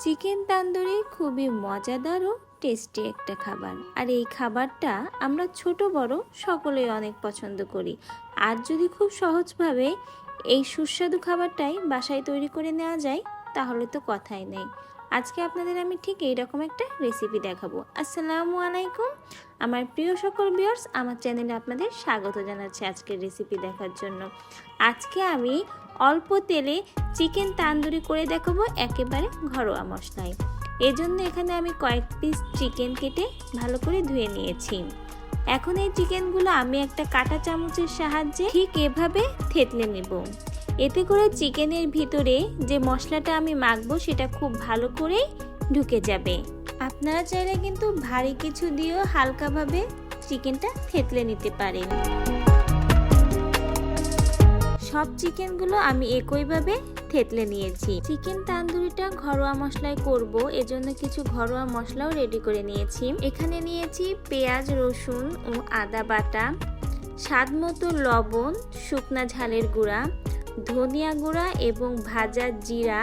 Chicken tandoori খুবই মজাদার ও tasty একটা খাবার। আর এই খাবারটা আমরা ছোট বড় সকলেই অনেক পছন্দ করি। আর যদি খুব সহজভাবে এই সুস্বাদু খাবারটাই বাসায় তৈরি করে নেওয়া যায় তাহলে তো কথাই নেই। আজকে আপনাদের আমি ঠিক এইরকম একটা রেসিপি দেখাবো। আসসালামু আলাইকুম আমার প্রিয় সকল ভিউয়ার্স, আমার চ্যানেলে আপনাদের স্বাগত জানাচ্ছি আজকের রেসিপি দেখার জন্য। আজকে আমি অল্প তেলে চিকেন তান্দুরি করে দেখাবো একেবারে ঘরোয়া মশলায়। এজন্য এখানে আমি কয়েক পিস চিকেন কেটে ভালো করে ধুয়ে নিয়েছি। এখন এই চিকেনগুলো আমি একটা কাঁটা চামচের সাহায্যে ঠিক এভাবে থেতলে নেব। এতে করে চিকেনের ভিতরে যে মশলাটা আমি মাখবো সেটা খুব ভালো করে ঢুকে যাবে। আপনারা চাইলে কিন্তু ভারী কিছু দিয়েও হালকাভাবে চিকেনটা থেতলে নিতে পারেন। সব চিকেনগুলো আমি একইভাবে থেতলে নিয়েছি। চিকেন তান্দুরিটা ঘরোয়া মশলায় করব, এজন্য কিছু ঘরোয়া মশলাও রেডি করে নিয়েছি। এখানে নিয়েছি পেঁয়াজ, রসুন ও আদা বাটা, স্বাদ মতো লবণ, শুকনা ঝালের গুঁড়া, ধনিয়া গুঁড়া এবং ভাজা জিরা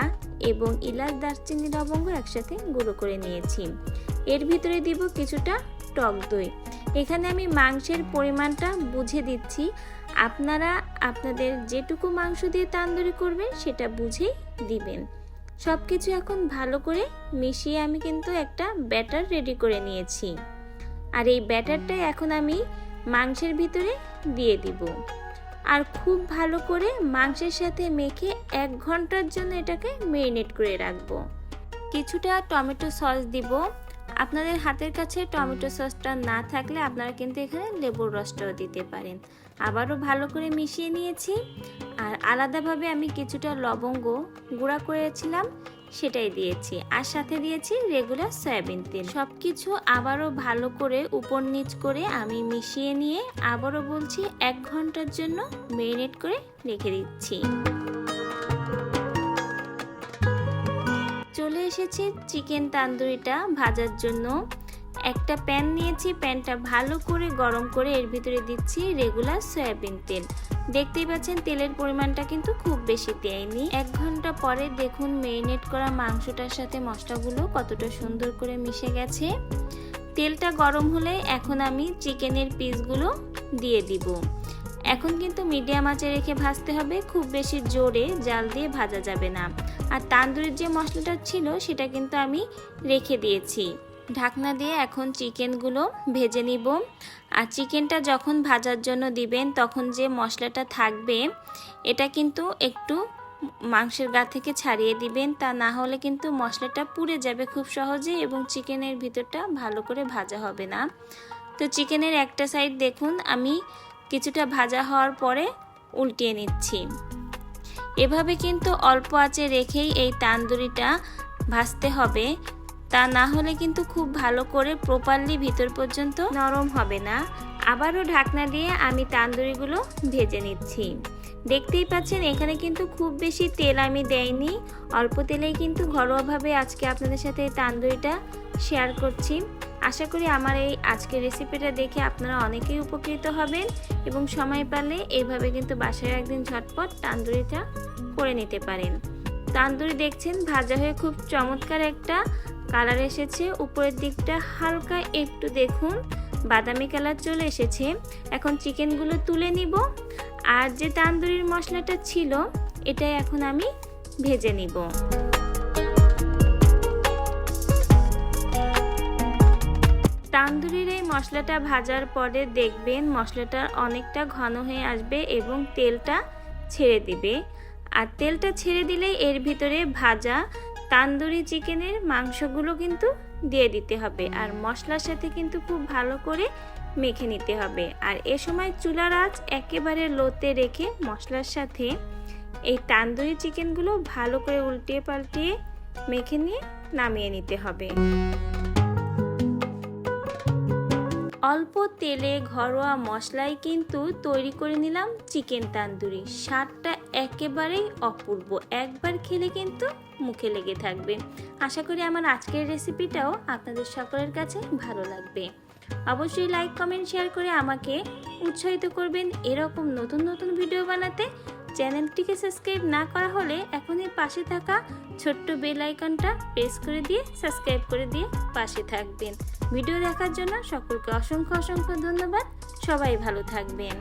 এবং এলাচ, দারচিনি, লবঙ্গ একসাথে গুঁড়ো করে নিয়েছি। এর ভিতরে দিব কিছুটা টক দই। এখানে আমি মাংসের পরিমাণটা বুঝে দিচ্ছি, আপনারা আপনাদের যেটুকু মাংস দিয়ে তান্দুরি করবেন সেটা বুঝেই দিবেন। সব কিছু এখন ভালো করে মিশিয়ে আমি কিন্তু একটা ব্যাটার রেডি করে নিয়েছি। আর এই ব্যাটারটা এখন আমি মাংসের ভিতরে দিয়ে দিব আর খুব ভালো করে মাংসের সাথে মেখে 1 ঘন্টার জন্য এটাকে ম্যারিনেট করে রাখবো। কিছুটা টমেটো সস দিব। আপনাদের হাতের কাছে টমেটো সসটা না থাকলে আপনারা কিন্তু এখানে লেবুর রসটাও দিতে পারেন। আবারও ভালো করে মিশিয়ে নিয়েছি। আর আলাদাভাবে আমি কিছুটা লবঙ্গ গুঁড়া করেছিলাম সেটাই দিয়েছি, আর সাথে দিয়েছি রেগুলার সয়াবিন তেল। সব কিছু আবারও ভালো করে উপর নিচ করে আমি মিশিয়ে নিয়ে আবারও বলছি 1 ঘন্টার জন্য ম্যারিনেট করে রেখে দিচ্ছি। চলে এসেছি চিকেন তান্দুরিটা ভাজার জন্য। একটা প্যান নিয়েছি, প্যানটা ভালো করে গরম করে এর ভিতরে দিচ্ছি রেগুলার সয়াবিন তেল। দেখতেই পাচ্ছেন তেলের পরিমাণটা কিন্তু খুব বেশি দেয়নি। 1 ঘন্টা পরে দেখুন ম্যারিনেট করা মাংসটার সাথে মশলাগুলো কতটা সুন্দর করে মিশে গেছে। তেলটা গরম হলে এখন আমি চিকেনের পিসগুলো দিয়ে দিব। এখন কিন্তু মিডিয়াম আঁচে রেখে ভাজতে হবে, খুব বেশি জোরে জাল দিয়ে ভাজা যাবে না। আর তান্দুরির যে মশলাটা ছিল সেটা কিন্তু আমি রেখে দিয়েছি। ঢাকনা দিয়ে এখন চিকেনগুলো ভেজে নিব। আর চিকেনটা যখন ভাজার জন্য দিবেন তখন যে মশলাটা থাকবে এটা কিন্তু একটু মাংসের গা থেকে ছাড়িয়ে দিবেন, তা না হলে কিন্তু মশলাটা পুড়ে যাবে খুব সহজে এবং চিকেনের ভিতরটা ভালো করে ভাজা হবে না। তো চিকেনের একটা সাইড দেখুন আমি কিছুটা ভাজা হওয়ার পরে উল্টিয়ে নিচ্ছি। এভাবে কিন্তু অল্প আঁচে রেখেই এই তান্দুরিটা ভাজতে হবে, তা না হলে কিন্তু খুব ভালো করে প্রপারলি ভিতর পর্যন্ত নরম হবে না। আবারও ঢাকনা দিয়ে আমি তান্দুরিগুলো ভেজে নিচ্ছি। দেখতেই পাচ্ছেন এখানে কিন্তু খুব বেশি তেল আমি দেইনি, অল্প তেলেই কিন্তু ঘরোয়াভাবে আজকে আপনাদের সাথে এই তান্দুরিটা শেয়ার করছি। আশা করি আমার এই আজকের রেসিপিটা দেখে আপনারা অনেকেই উপকৃত হবেন এবং সময় পেলে এইভাবে কিন্তু বাসায় একদিন ঝটপট তান্দুরিটা করে নিতে পারেন। তান্দুরি দেখছেন ভাজা হয়ে খুব চমৎকার একটা কালার এসেছে, উপরের দিকটা হালকা একটু দেখুন বাদামি কালার চলে এসেছে। এখন চিকেনগুলো তুলে নিব আর যে তান্দুরির মশলাটা ছিল এটাই এখন আমি ভেজে নিব। তান্দুরির এই মশলাটা ভাজার পরে দেখবেন মশলাটা অনেকটা ঘন হয়ে আসবে এবং তেলটা ছেড়ে দিবে। আর তেলটা ছেড়ে দিলেই এর ভিতরে ভাজা তান্দুরি চিকেনের মাংসগুলো কিন্তু দিয়ে দিতে হবে আর মশলার সাথে কিন্তু খুব ভালো করে মেখে নিতে হবে। আর এ সময় চুলার আঁচ একেবারে লোতে রেখে মশলার সাথে এই তান্দুরি চিকেনগুলো ভালো করে উল্টিয়ে পাল্টিয়ে মেখে নিয়ে নামিয়ে নিতে হবে। অল্প তেলে ঘরোয়া মশলায় কিন্তু তৈরি করে নিলাম চিকেন তান্দুরি। স্বাদটা একেবারেই অপূর্ব, একবার খেলে কিন্তু মুখে লেগে থাকবে। আশা করি আমার আজকের রেসিপিটাও আপনাদের সকলের কাছে ভালো লাগবে। অবশ্যই লাইক, কমেন্ট, শেয়ার করে আমাকে উৎসাহিত করবেন এরকম নতুন নতুন ভিডিও বানাতে। চ্যানেলটিকে সাবস্ক্রাইব না করা হলে এখনই পাশে থাকা ছোট্ট বেল আইকনটা প্রেস করে দিয়ে সাবস্ক্রাইব করে দিয়ে পাশে থাকবেন। ভিডিও দেখার জন্য সকলকে অসংখ্য ধন্যবাদ। সবাই ভালো থাকবেন।